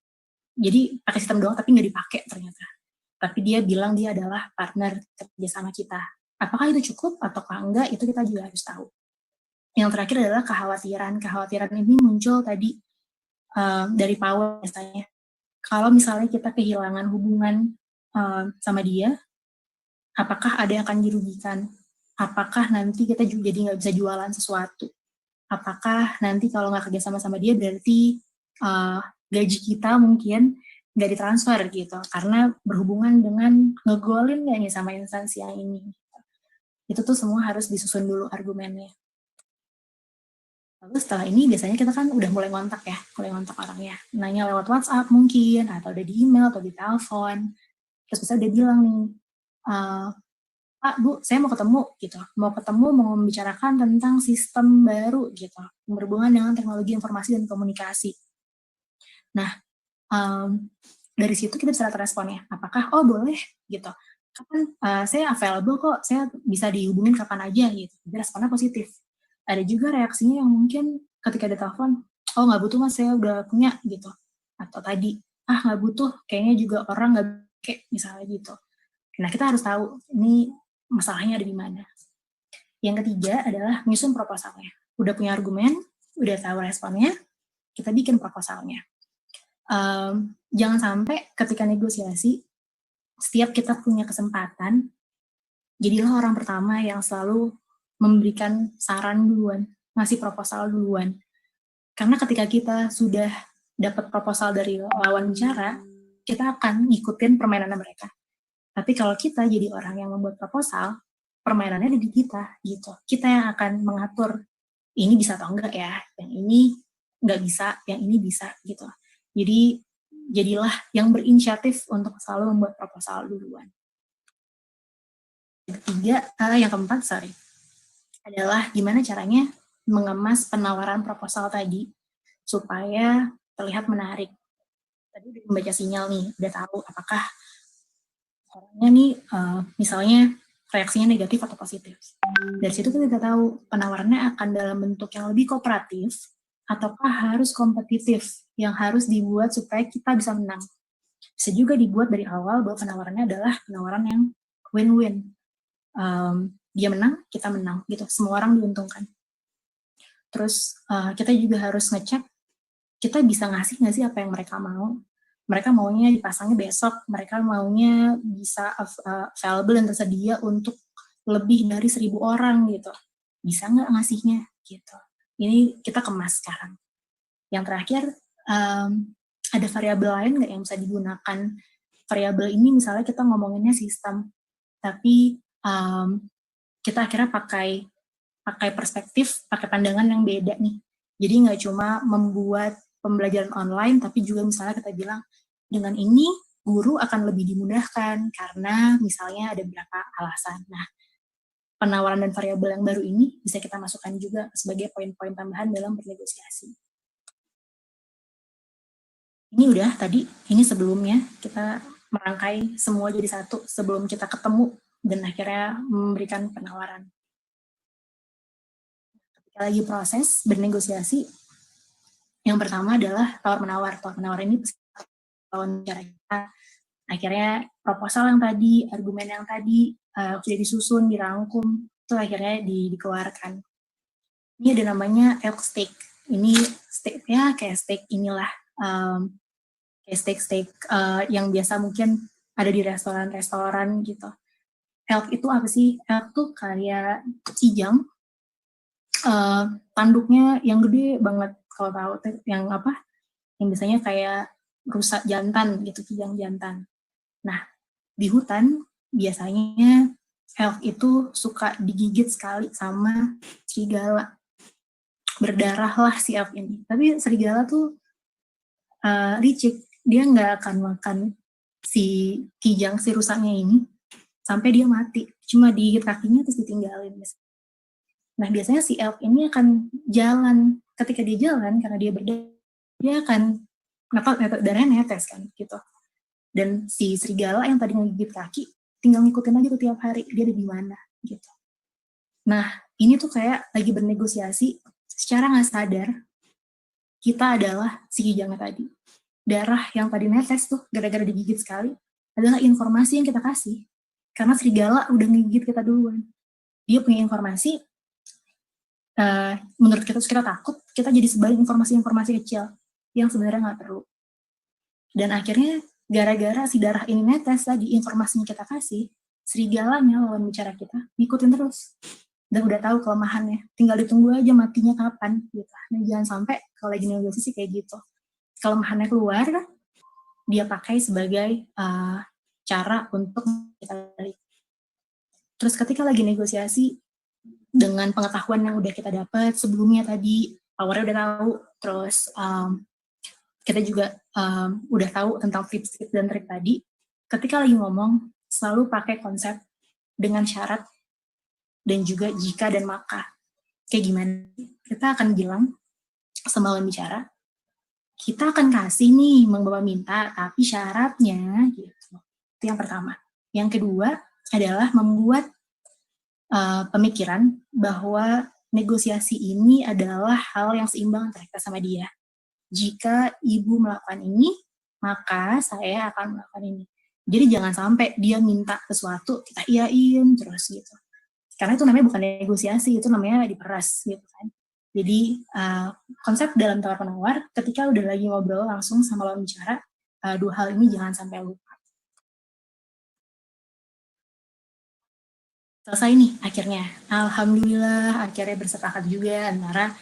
Jadi pakai sistem doang tapi nggak dipakai ternyata. Tapi dia bilang dia adalah partner kerja sama kita. Apakah itu cukup ataukah enggak, itu kita juga harus tahu. Yang terakhir adalah kekhawatiran. Kekhawatiran ini muncul tadi dari power biasanya. Kalau misalnya kita kehilangan hubungan sama dia, apakah ada yang akan dirugikan? Apakah nanti kita juga jadi nggak bisa jualan sesuatu? Apakah nanti kalau nggak kerja sama dia berarti gaji kita mungkin nggak ditransfer gitu, karena berhubungan dengan ngegolin nggak nih sama instansi yang ini. Itu tuh semua harus disusun dulu argumennya. Lalu setelah ini biasanya kita kan udah mulai ngontak orangnya. Nanya lewat WhatsApp mungkin, atau udah di email, atau di telepon. Terus bisa udah bilang nih, Pak, Bu, saya mau ketemu gitu. Mau membicarakan tentang sistem baru gitu, berhubungan dengan teknologi informasi dan komunikasi. Nah, dari situ kita bisa lihat responnya. Apakah, oh boleh gitu. Kapan saya available kok, saya bisa dihubungin kapan aja gitu. Jadi responnya positif. Ada juga reaksinya yang mungkin ketika ada telepon, oh nggak butuh Mas, saya udah punya gitu. Atau tadi, nggak butuh, kayaknya juga orang nggak pakai misalnya gitu. Nah, kita harus tahu ini masalahnya ada di mana. Yang ketiga adalah menyusun proposalnya. Udah punya argumen, udah tahu responnya, kita bikin proposalnya. Jangan sampai ketika negosiasi, setiap kita punya kesempatan, jadilah orang pertama yang selalu memberikan saran duluan, ngasih proposal duluan. Karena ketika kita sudah dapat proposal dari lawan bicara, kita akan ngikutin permainan mereka. Tapi kalau kita jadi orang yang membuat proposal, permainannya ada di kita gitu. Kita yang akan mengatur ini bisa atau enggak ya, yang ini nggak bisa, yang ini bisa gitu. Jadi jadilah yang berinisiatif untuk selalu membuat proposal duluan. Yang keempat adalah gimana caranya mengemas penawaran proposal tadi supaya terlihat menarik. Tadi udah membaca sinyal nih, udah tahu apakah orangnya nih misalnya reaksinya negatif atau positif. Dari situ kita tahu penawarannya akan dalam bentuk yang lebih kooperatif ataukah harus kompetitif yang harus dibuat supaya kita bisa menang. Bisa juga dibuat dari awal bahwa penawarannya adalah penawaran yang win-win. Dia menang, kita menang gitu. Semua orang diuntungkan. Terus kita juga harus ngecek kita bisa ngasih nggak sih apa yang mereka mau. Mereka maunya dipasangnya besok, mereka maunya bisa available dan tersedia untuk lebih dari 1.000 orang gitu. Bisa nggak ngasihnya gitu. Ini kita kemas sekarang. Yang terakhir, ada variabel lain nggak yang bisa digunakan? Variabel ini misalnya kita ngomonginnya sistem, tapi kita akhirnya pakai perspektif, pakai pandangan yang beda nih. Jadi nggak cuma membuat pembelajaran online, tapi juga misalnya kita bilang, dengan ini guru akan lebih dimudahkan karena misalnya ada beberapa alasan. Nah, penawaran dan variabel yang baru ini bisa kita masukkan juga sebagai poin-poin tambahan dalam bernegosiasi. Ini udah tadi, ini sebelumnya kita merangkai semua jadi satu sebelum kita ketemu dan akhirnya memberikan penawaran. Ketika lagi proses bernegosiasi, yang pertama adalah tawar-menawar. Tawar-menawar ini lawan bicara kita. Akhirnya proposal yang tadi, argumen yang tadi sudah disusun, dirangkum, itu akhirnya dikeluarkan. Ini ada namanya elk steak. Ini steaknya kayak steak inilah, kayak steak yang biasa mungkin ada di restoran-restoran gitu. Elk itu apa sih? Elk tuh kayak kijang, tanduknya yang gede banget, kalau tahu yang apa? Yang biasanya kayak rusa jantan gitu, kijang jantan. Nah, di hutan biasanya elk itu suka digigit sekali sama serigala. Berdarahlah si elk ini. Tapi serigala tuh licik, dia nggak akan makan si kijang, si rusaknya ini sampai dia mati. Cuma digigit kakinya terus ditinggalin. Nah, biasanya si elk ini akan jalan. Ketika dia jalan, karena dia berdarah, dia akan darahnya netes kan gitu. Dan si serigala yang tadi ngegigit kaki tinggal ngikutin aja tuh tiap hari dia ada di mana gitu. Nah, ini tuh kayak lagi bernegosiasi, secara nggak sadar, kita adalah si kijangnya tadi. Darah yang tadi netes tuh, gara-gara digigit sekali, adalah informasi yang kita kasih. Karena serigala udah ngigit kita duluan. Dia punya informasi, menurut kita takut, kita jadi sebarin informasi-informasi kecil yang sebenarnya nggak perlu. Dan akhirnya gara-gara si darah ini netes tadi, informasinya kita kasih, serigalanya lawan bicara kita ngikutin terus. Dan udah tahu kelemahannya, tinggal ditunggu aja matinya kapan gitu. Nah, jangan sampai kalau lagi negosiasi kayak gitu, kelemahannya keluar, dia pakai sebagai cara untuk kita balik. Terus ketika lagi negosiasi, dengan pengetahuan yang udah kita dapat sebelumnya tadi, powernya udah tahu, terus kita juga udah tahu tentang tips dan trik tadi, ketika lagi ngomong, selalu pakai konsep dengan syarat dan juga jika dan maka. Kayak gimana? Kita akan bilang sama lawan bicara, kita akan kasih nih Mang Bapak minta, tapi syaratnya gitu. Itu yang pertama. Yang kedua adalah membuat pemikiran bahwa negosiasi ini adalah hal yang seimbang antara kita sama dia. Jika ibu melakukan ini, maka saya akan melakukan ini. Jadi jangan sampai dia minta sesuatu, kita iyain terus gitu. Karena itu namanya bukan negosiasi, itu namanya diperas gitu kan. Jadi konsep dalam tawar-penawar, ketika udah lagi ngobrol langsung sama lawan bicara, dua hal ini jangan sampai lupa. Selesai nih akhirnya. Alhamdulillah akhirnya bersepakat juga antara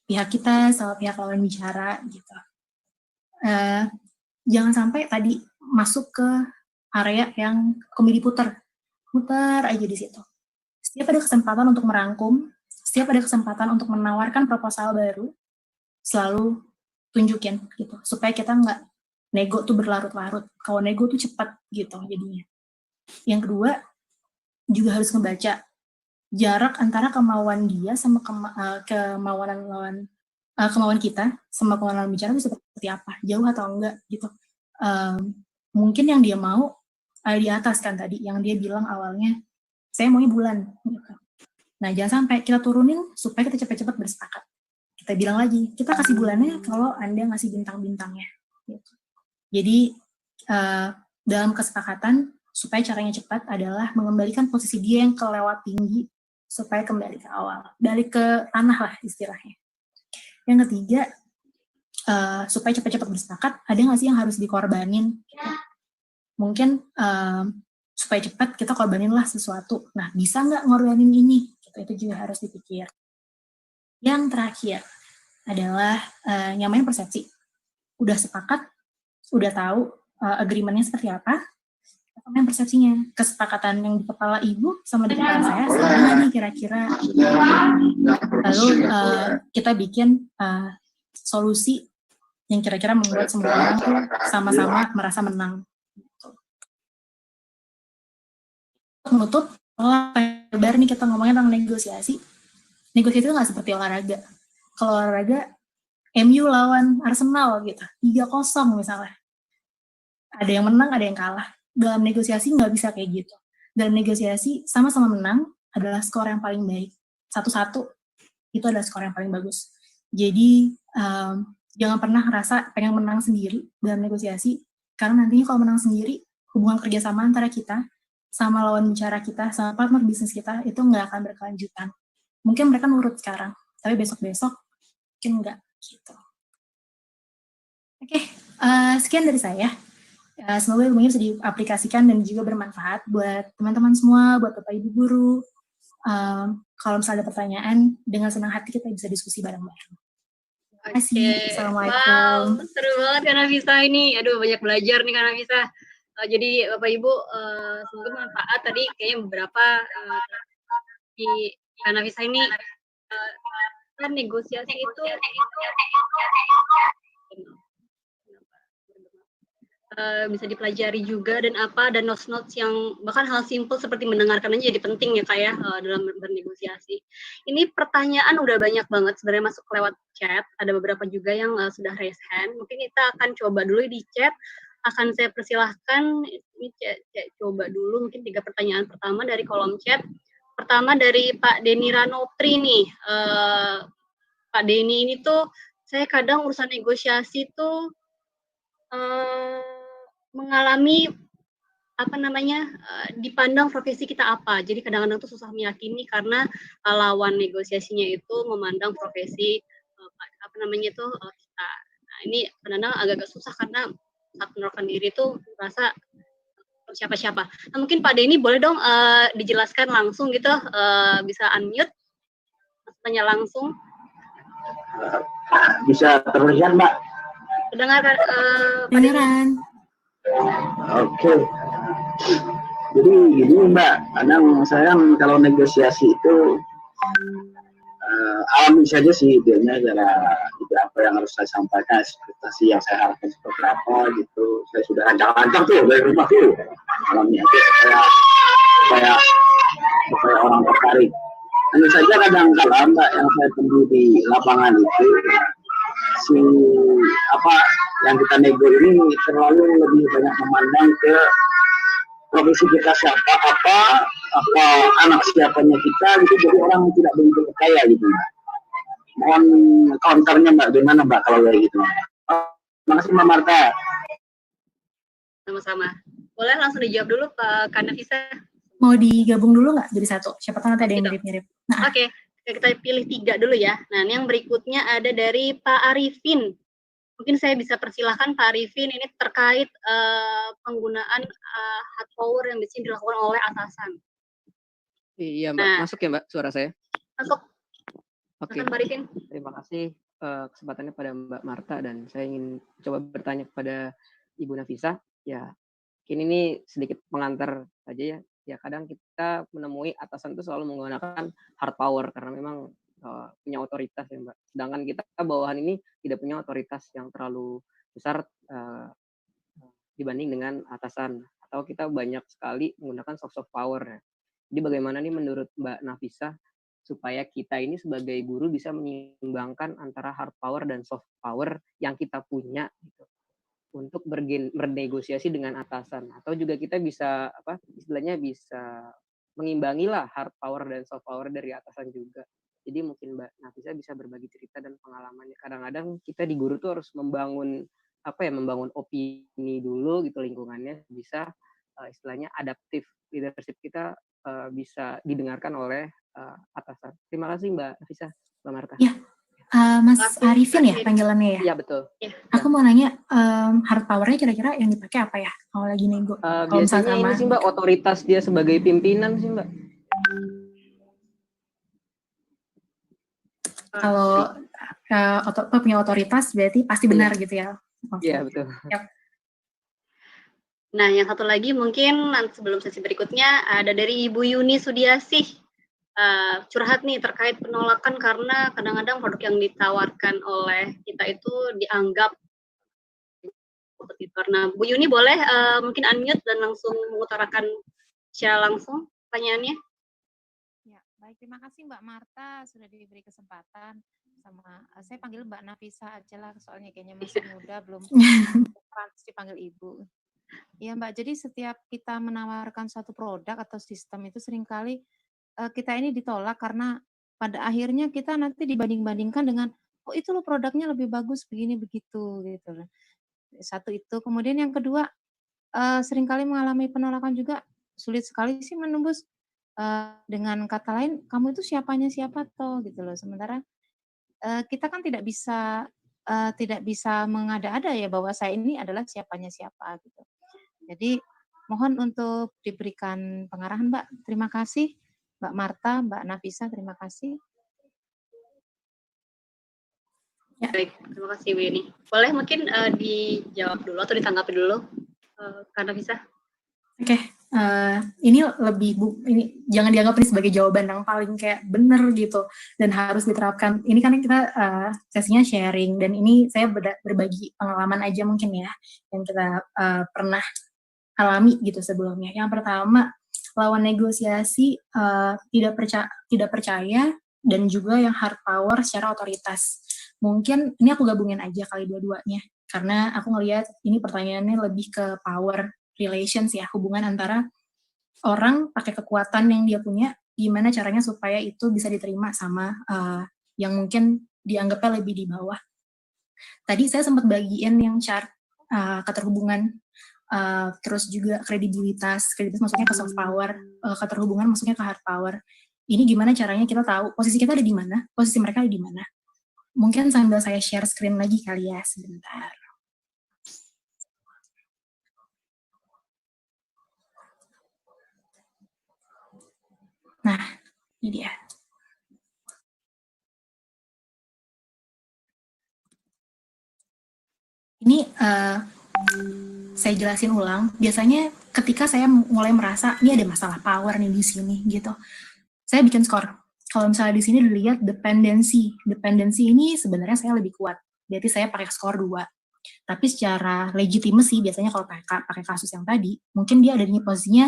pihak kita sama pihak lawan bicara gitu. Jangan sampai tadi masuk ke area yang komedi putar aja di situ. Setiap ada kesempatan untuk merangkum, setiap ada kesempatan untuk menawarkan proposal baru, selalu tunjukin gitu, supaya kita nggak nego tuh berlarut-larut. Kalau nego tuh cepat gitu jadinya. Yang kedua, juga harus ngebaca jarak antara kemauan dia sama kemauan kita sama kemauan lawan bicara itu seperti apa, jauh atau enggak gitu. Mungkin yang dia mau di atas kan tadi, yang dia bilang awalnya saya maunya bulan gitu. Nah jangan sampai kita turunin supaya kita cepat-cepat bersepakat. Kita bilang lagi, kita kasih bulannya kalau Anda ngasih bintang-bintangnya gitu. Jadi dalam kesepakatan supaya caranya cepat adalah mengembalikan posisi dia yang kelewat tinggi supaya kembali ke awal, balik ke tanah lah istilahnya. Yang ketiga, supaya cepat-cepat bersepakat, ada nggak sih yang harus dikorbanin? Mungkin supaya cepat kita korbanin lah sesuatu. Nah, bisa nggak ngorbanin ini? Itu juga harus dipikir. Yang terakhir adalah nyamain persepsi. Udah sepakat, udah tahu agreement-nya seperti apa, sama yang persepsinya, kesepakatan yang di kepala ibu sama di kepala saya sama nih kira-kira. Lalu kita bikin solusi yang kira-kira membuat semua orang tuh sama-sama merasa menang. Menutup, lebar nih kita ngomongin tentang negosiasi. Negosiasi itu nggak seperti olahraga. Kalau olahraga, MU lawan Arsenal gitu, 3-0 misalnya. Ada yang menang, ada yang kalah. Dalam negosiasi nggak bisa kayak gitu. Dalam negosiasi sama-sama menang adalah skor yang paling baik. 1-1 itu adalah skor yang paling bagus. Jadi jangan pernah ngerasa pengen menang sendiri dalam negosiasi, karena nantinya kalau menang sendiri, hubungan kerjasama antara kita sama lawan bicara kita, sama partner bisnis kita itu nggak akan berkelanjutan. Mungkin mereka nurut sekarang, tapi besok-besok mungkin nggak gitu. Oke, sekian dari saya. Semoga ilmunya bisa diaplikasikan dan juga bermanfaat buat teman-teman semua, buat Bapak Ibu guru. Kalau misalnya ada pertanyaan, dengan senang hati kita bisa diskusi bareng-bareng. Terima kasih. Assalamualaikum. Wow, seru banget Kak Nafisa ini. Aduh, banyak belajar nih Kak Nafisa. Jadi Bapak Ibu, semoga bermanfaat. Tadi kayaknya beberapa di Kak Nafisa ini kan negosiasi itu bisa dipelajari juga dan notes-notes yang bahkan hal simple seperti mendengarkan aja jadi penting ya Kak ya dalam bernegosiasi. Ini pertanyaan udah banyak banget sebenarnya masuk lewat chat, ada beberapa juga yang sudah raise hand. Mungkin kita akan coba dulu di chat, akan saya persilahkan ini coba dulu mungkin 3 pertanyaan pertama dari kolom chat. Pertama dari Pak Denny Ranopri nih. Pak Denny ini tuh, saya kadang urusan negosiasi tuh mengalami dipandang profesi kita apa. Jadi kadang-kadang tuh susah meyakini karena lawan negosiasinya itu memandang profesi kita. Nah, ini kadang-kadang agak-agak susah karena saat menawarkan diri tuh merasa siapa-siapa. Nah, mungkin Pak Denny boleh dong dijelaskan langsung gitu, bisa unmute, tanya langsung. Bisa terlihat, Mbak? Dengarkan, Pak Denny. Beneran. Oke. Jadi gini Mbak, kadang saya kalau negosiasi itu alami saja sih idenya, apa yang harus saya sampaikan, ekspektasi yang saya harapkan seperti apa gitu. Saya sudah rancang-rancang tuh dari rumah tuh, alami aja supaya orang tertarik. Hanya saja kadang-kala Mbak yang saya temui di lapangan itu, yang kita nego ini terlalu lebih banyak memandang ke profesi kita siapa, apa anak siapanya kita gitu, jadi orang tidak begitu percaya gitu Mbak. Mohon counternya Mbak, gimana Mbak kalau kayak gitu? Makasih Mbak Marta. Sama-sama. Boleh langsung dijawab dulu Pak Kanafisa. Mau digabung dulu nggak jadi satu? Siapa tahu nanti ada yang mirip-mirip. Nah. Oke, kita pilih 3 dulu ya. Nah, yang berikutnya ada dari Pak Arifin. Mungkin saya bisa persilahkan Pak Arifin ini terkait penggunaan hard power yang biasanya dilakukan oleh atasan. Iya Mbak, masuk ya Mbak suara saya? Masuk. Oke, Pak Arifin. Terima kasih kesempatannya pada Mbak Marta, dan saya ingin coba bertanya kepada Ibu Nafisa. Ya, ini sedikit pengantar saja ya. Ya kadang kita menemui atasan itu selalu menggunakan hard power karena memang punya otoritas ya Mbak. Sedangkan kita bawahan ini tidak punya otoritas yang terlalu besar dibanding dengan atasan, atau kita banyak sekali menggunakan soft power ya. Jadi bagaimana nih menurut Mbak Nafisa supaya kita ini sebagai guru bisa menyeimbangkan antara hard power dan soft power yang kita punya gitu, untuk bernegosiasi dengan atasan, atau juga kita bisa istilahnya bisa mengimbangi lah hard power dan soft power dari atasan juga. Jadi mungkin Mbak Nafisa bisa berbagi cerita dan pengalamannya. Kadang-kadang kita di guru tuh harus membangun membangun opini dulu gitu, lingkungannya bisa istilahnya adaptif leadership kita bisa didengarkan oleh atasan. Terima kasih Mbak Nafisa, Mbak Marta. Ya. Mas Arifin ya panggilannya ya? Iya betul. Aku mau nanya, hard power-nya kira-kira yang dipakai apa ya kalau lagi nego? Biasanya ini sih Mbak, otoritas dia sebagai pimpinan sih Mbak. Kalau punya otoritas berarti pasti benar gitu ya? Iya betul. Yep. Nah yang satu lagi mungkin sebelum sesi berikutnya ada dari Ibu Yuni Sudiasih. Curhat nih terkait penolakan karena kadang-kadang produk yang ditawarkan oleh kita itu dianggap kompetitor. Nah, Bu Yuni boleh mungkin unmute dan langsung mengutarakan secara langsung pertanyaannya. Ya, baik, terima kasih Mbak Marta sudah diberi kesempatan. Saya panggil Mbak Nafisa aja lah, soalnya kayaknya masih muda, belum pantas dipanggil Ibu. Ya Mbak, jadi setiap kita menawarkan suatu produk atau sistem itu seringkali kita ini ditolak karena pada akhirnya kita nanti dibanding-bandingkan dengan oh itu loh produknya lebih bagus begini begitu gitu. Satu itu, kemudian yang kedua seringkali mengalami penolakan juga, sulit sekali sih menembus dengan kata lain kamu itu siapanya siapa toh gitu loh. Sementara kita kan tidak bisa mengada-ada ya bahwa saya ini adalah siapanya siapa gitu. Jadi mohon untuk diberikan pengarahan Mbak. Terima kasih. Mbak Marta, Mbak Nafisa, terima kasih. Ya. Baik, terima kasih Bu Yuni. Boleh mungkin dijawab dulu atau ditanggapi dulu, karena bisa. Oke, ini ini jangan dianggap ini sebagai jawaban yang paling kayak benar gitu dan harus diterapkan. Ini kan kita sesinya sharing dan ini saya berbagi pengalaman aja mungkin ya yang kita pernah alami gitu sebelumnya. Yang pertama, lawan negosiasi tidak percaya dan juga yang hard power secara otoritas. Mungkin ini aku gabungin aja kali dua-duanya karena aku ngelihat ini pertanyaannya lebih ke power relations ya, hubungan antara orang pakai kekuatan yang dia punya gimana caranya supaya itu bisa diterima sama yang mungkin dianggapnya lebih di bawah. Tadi saya sempat bagiin yang chart keterhubungan, terus juga kredibilitas masuknya ke soft power, keterhubungan masuknya ke hard power. Ini gimana caranya kita tahu posisi kita ada di mana, posisi mereka ada di mana. Mungkin sambil saya share screen lagi kali ya, sebentar. Nah, ini dia. Ini saya jelasin ulang. Biasanya ketika saya mulai merasa ini ada masalah power nih di sini gitu, saya bikin skor. Kalau misalnya di sini dilihat dependensi ini sebenarnya saya lebih kuat. Berarti saya pakai skor 2. Tapi secara legitimacy biasanya kalau pakai kasus yang tadi, mungkin dia ada di posisinya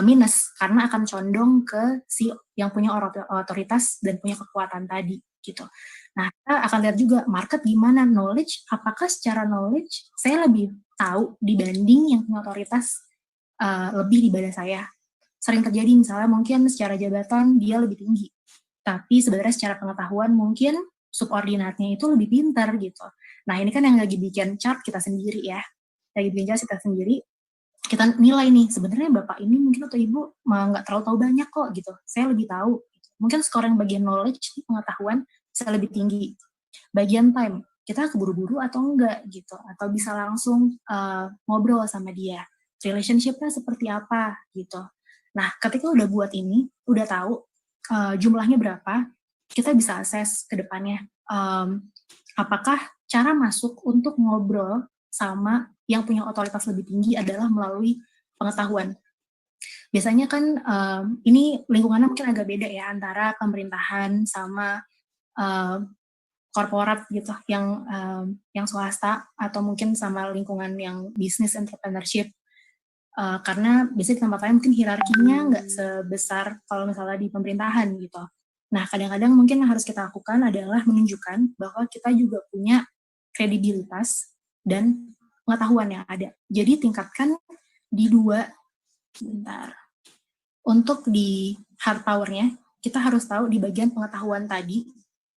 minus karena akan condong ke si yang punya otoritas dan punya kekuatan tadi gitu. Nah, kita akan lihat juga market gimana, knowledge, apakah secara knowledge saya lebih tahu dibanding yang punya otoritas lebih daripada saya. Sering terjadi misalnya mungkin secara jabatan dia lebih tinggi, tapi sebenarnya secara pengetahuan mungkin subordinatnya itu lebih pintar gitu. Nah, ini kan yang lagi bikin chart kita sendiri ya, lagi bikin chart kita sendiri, kita nilai nih, sebenarnya bapak ini mungkin atau ibu nggak terlalu tahu banyak kok gitu, saya lebih tahu. Mungkin skor yang bagian knowledge, pengetahuan, saya lebih tinggi. Bagian time, kita keburu-buru atau enggak gitu, atau bisa langsung ngobrol sama dia, relationship-nya seperti apa gitu. Nah, ketika udah buat ini, udah tahu jumlahnya berapa, kita bisa assess ke depannya. Apakah cara masuk untuk ngobrol sama yang punya otoritas lebih tinggi adalah melalui pengetahuan. Biasanya kan ini lingkungannya mungkin agak beda ya antara pemerintahan sama korporat gitu, yang swasta atau mungkin sama lingkungan yang bisnis entrepreneurship. Karena biasanya di tempat lain mungkin hierarkinya nggak sebesar kalau misalnya di pemerintahan gitu. Nah, kadang-kadang mungkin yang harus kita lakukan adalah menunjukkan bahwa kita juga punya kredibilitas dan pengetahuan yang ada. Jadi tingkatkan di 2, bentar. Untuk di hard power-nya, kita harus tahu di bagian pengetahuan tadi,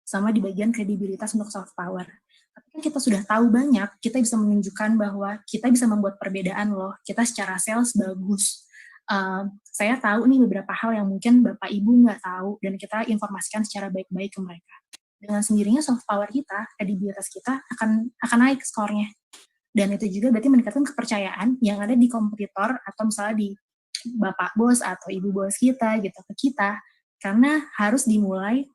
sama di bagian kredibilitas untuk soft power. Ketika kita sudah tahu banyak, kita bisa menunjukkan bahwa kita bisa membuat perbedaan loh. Kita secara sales bagus. Saya tahu nih beberapa hal yang mungkin Bapak Ibu nggak tahu, dan kita informasikan secara baik-baik ke mereka. Dengan sendirinya soft power kita, kredibilitas kita akan naik skornya. Dan itu juga berarti meningkatkan kepercayaan yang ada di kompetitor atau misalnya di Bapak bos atau Ibu bos kita gitu ke kita. Karena harus dimulai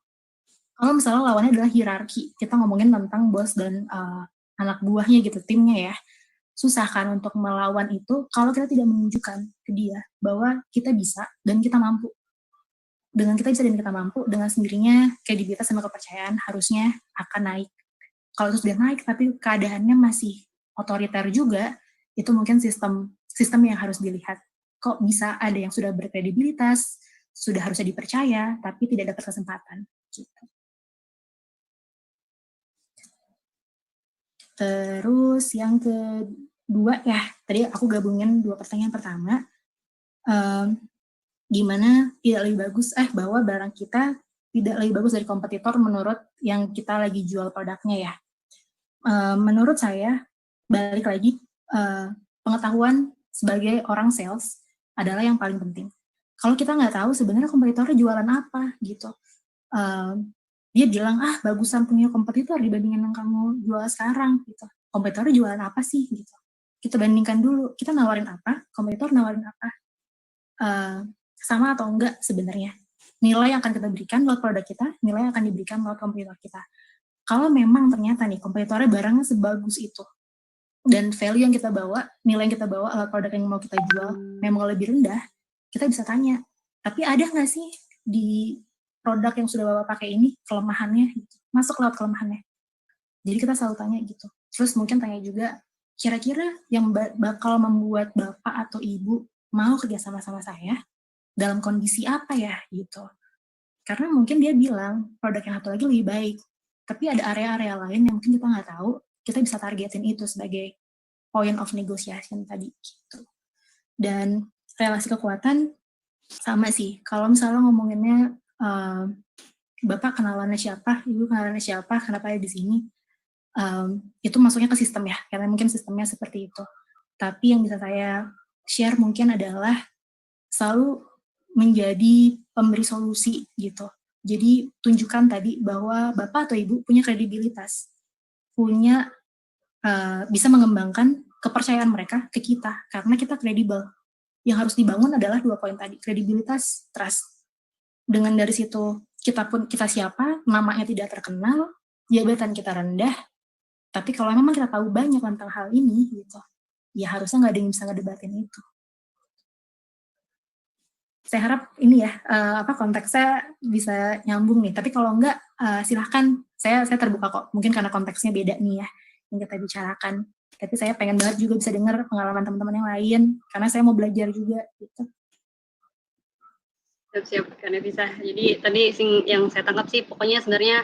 kalau misalnya lawannya adalah hierarki, kita ngomongin tentang bos dan anak buahnya gitu, timnya ya, susah kan untuk melawan itu kalau kita tidak menunjukkan ke dia bahwa kita bisa dan kita mampu. Dengan kita bisa dan kita mampu, dengan sendirinya kredibilitas sama kepercayaan harusnya akan naik. Kalau itu sudah naik tapi keadaannya masih otoriter juga, itu mungkin sistem yang harus dilihat. Kok bisa ada yang sudah berkredibilitas, sudah harusnya dipercaya, tapi tidak dapat kesempatan. Gitu. Terus yang kedua ya, tadi aku gabungin 2 pertanyaan pertama, gimana tidak lebih bagus, bahwa barang kita tidak lebih bagus dari kompetitor menurut yang kita lagi jual produknya ya. Menurut saya, balik lagi, pengetahuan sebagai orang sales adalah yang paling penting. Kalau kita nggak tahu sebenarnya kompetitornya jualan apa gitu, dia bilang, bagusan punya kompetitor dibandingin yang kamu jual sekarang, gitu. Kompetitornya jualan apa sih, gitu. Kita bandingkan dulu, kita nawarin apa, kompetitor nawarin apa. Sama atau enggak sebenarnya. Nilai yang akan kita berikan lewat produk kita, nilai yang akan diberikan lewat kompetitor kita. Kalau memang ternyata nih, kompetitornya barangnya sebagus itu, dan value yang kita bawa, nilai yang kita bawa lewat produk yang mau kita jual, memang lebih rendah, kita bisa tanya, tapi ada nggak sih di produk yang sudah Bapak pakai ini, kelemahannya, masuk lewat kelemahannya. Jadi kita selalu tanya gitu. Terus mungkin tanya juga, kira-kira yang bakal membuat Bapak atau Ibu mau kerja sama-sama saya, dalam kondisi apa ya, gitu. Karena mungkin dia bilang, produk yang satu lagi lebih baik, tapi ada area-area lain yang mungkin kita nggak tahu, kita bisa targetin itu sebagai point of negotiation tadi, gitu. Dan relasi kekuatan, Sama sih, kalau misalnya ngomonginnya Bapak kenalannya siapa, Ibu kenalannya siapa, kenapa ada di sini, itu masuknya ke sistem ya, karena mungkin sistemnya seperti itu. Tapi yang bisa saya share mungkin adalah selalu menjadi pemberi solusi gitu. Jadi tunjukkan tadi bahwa Bapak atau Ibu punya kredibilitas, punya bisa mengembangkan kepercayaan mereka ke kita, karena kita kredibel. Yang harus dibangun adalah 2 poin tadi, kredibilitas, trust. Dengan dari situ kita siapa, namanya tidak terkenal, jabatan kita rendah, tapi kalau memang kita tahu banyak tentang hal ini gitu, ya harusnya nggak ada yang bisa ngedebatin itu. Saya harap ini ya, konteksnya bisa nyambung nih. Tapi kalau enggak, silahkan, saya terbuka kok. Mungkin karena konteksnya beda nih ya, yang kita bicarakan. Tapi saya pengen banget juga bisa dengar pengalaman teman-teman yang lain, karena saya mau belajar juga gitu. Siap-siap, karena bisa. Jadi tadi yang saya tangkap sih pokoknya sebenarnya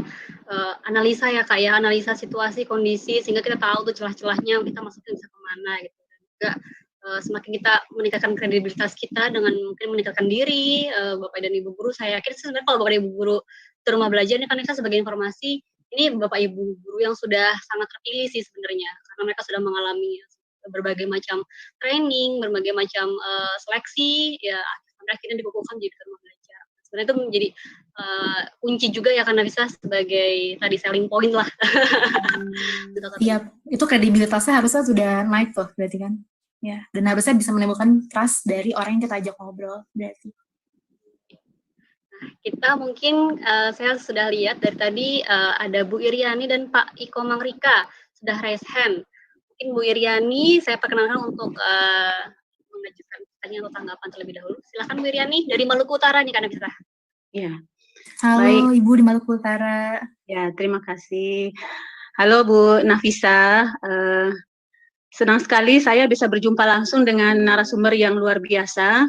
analisa ya Kak ya, analisa situasi, kondisi, sehingga kita tahu tuh celah-celahnya kita masuknya bisa kemana gitu. Dan juga semakin kita meningkatkan kredibilitas kita dengan mungkin meningkatkan diri, Bapak dan Ibu guru, saya yakin sebenarnya kalau Bapak dan Ibu guru di rumah belajar ini kan kita sebagai informasi, ini Bapak Ibu guru yang sudah sangat terpilih sih sebenarnya, karena mereka sudah mengalami berbagai macam training, berbagai macam seleksi, ya akhirnya dikukuhkan jadi rumah belajar. Sebenarnya itu menjadi kunci juga ya karena bisa sebagai tadi selling point lah. Iya, itu kredibilitasnya harusnya sudah naik tuh berarti kan. Ya, dan harusnya bisa menimbulkan trust dari orang yang kita ajak ngobrol berarti. Nah, kita mungkin saya sudah lihat dari tadi ada Bu Iriani dan Pak Iko Mangrika sudah raise hand. Mungkin Bu Iriani saya perkenalkan untuk mengajukan pertanyaan atau tanggapan terlebih dahulu. Silakan Bu Iriani dari Maluku Utara nih karena bisa. Ya. Halo Baik. Ibu di Maluku Utara. Ya, terima kasih. Halo Bu Nafisa. Senang sekali saya bisa berjumpa langsung dengan narasumber yang luar biasa.